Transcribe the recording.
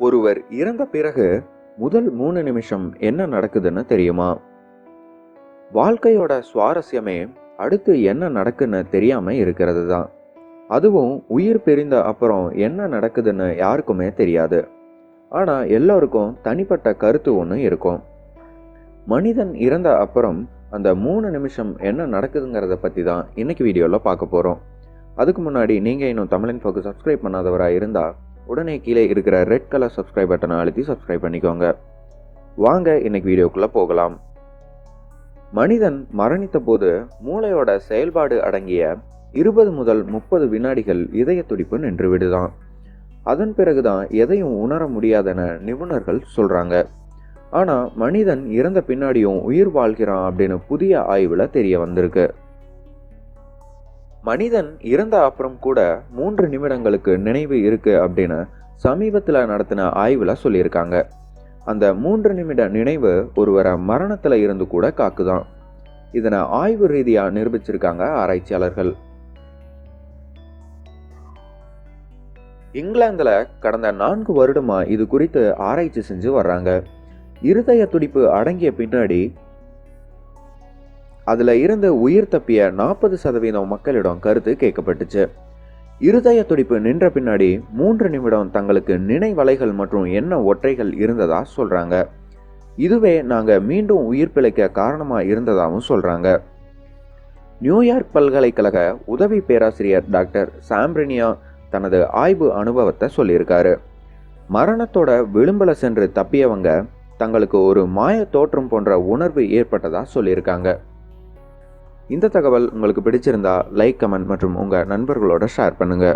ஒருவர் இறந்த பிறகு முதல் 3 நிமிஷம் என்ன நடக்குதுன்னு தெரியுமா? வாழ்க்கையோட சுவாரஸ்யமே அடுத்து என்ன நடக்குன்னு தெரியாம இருக்கிறது தான். அதுவும் உயிர் பிரிந்த அப்புறம் என்ன நடக்குதுன்னு யாருக்குமே தெரியாது. ஆனா எல்லாருக்கும் தனிப்பட்ட கருத்து ஒன்று இருக்கும். மனிதன் இறந்த அப்புறம் அந்த 3 நிமிஷம் என்ன நடக்குதுங்கிறத பற்றி தான் இன்னைக்கு வீடியோவில் பார்க்க போகிறோம். அதுக்கு முன்னாடி நீங்கள் இன்னும் தமிழ் இன்ஃபோக்கு சப்ஸ்கிரைப் பண்ணாதவராக இருந்தால் உடனே கீழே இருக்கிற ரெட் கலர் சப்ஸ்கிரைப் பட்டனை அழுத்தி சப்ஸ்கிரைப் பண்ணிக்கோங்க. வாங்க இன்னைக்கு வீடியோக்குள்ளே போகலாம். மனிதன் மரணித்த போது மூளையோட செயல்பாடு அடங்கிய 20 முதல் 30 வினாடிகள் இதய துடிப்பு நின்று விடுதான். அதன் பிறகுதான் எதையும் உணர முடியாதென நிபுணர்கள் சொல்றாங்க. ஆனா மனிதன் இறந்த பின்னாடியும் உயிர் வாழ்கிறான் அப்படின்னு புதிய ஆய்வுல தெரிய வந்திருக்கு. மனிதன் இறந்த அப்புறம் கூட 3 நிமிடங்களுக்கு நினைவு இருக்கு அப்படின்னு சமீபத்தில் நடத்தின ஆய்வுல சொல்லியிருக்காங்க. அந்த 3 நிமிட நினைவு ஒருவரை மரணத்துல இருந்து கூட காக்குதான். இதனை ஆய்வு ரீதியா நிரூபிச்சிருக்காங்க ஆராய்ச்சியாளர்கள். இங்கிலாந்துல கடந்த 4 வருடமா இது குறித்து ஆராய்ச்சி செஞ்சு வர்றாங்க. இருதய துடிப்பு அடங்கிய பின்னாடி அதுல இருந்து உயிர் தப்பிய 40% மக்களிடம் கருத்து கேட்கப்பட்டுச்சு. இருதய துடிப்பு நின்ற பின்னாடி 3 நிமிடம் தங்களுக்கு நினைவலைகள் மற்றும் எண்ண ஒற்றைகள் இருந்ததா சொல்றாங்க. இதுவே நாங்க மீண்டும் உயிர் பிழைக்க காரணமா இருந்ததாகவும் சொல்றாங்க. நியூயார்க் பல்கலைக்கழக உதவி பேராசிரியர் டாக்டர் சாம்பிரினியா தனது ஆய்வு அனுபவத்தை சொல்லியிருக்காரு. மரணத்தோட விளிம்புல சென்று தப்பியவங்க தங்களுக்கு ஒரு மாய தோற்றம் போன்ற உணர்வு ஏற்பட்டதா சொல்லியிருக்காங்க. இந்த தகவல் உங்களுக்கு பிடிச்சிருந்தா லைக், கமெண்ட் மற்றும் உங்க நண்பர்களோட ஷேர் பண்ணுங்க.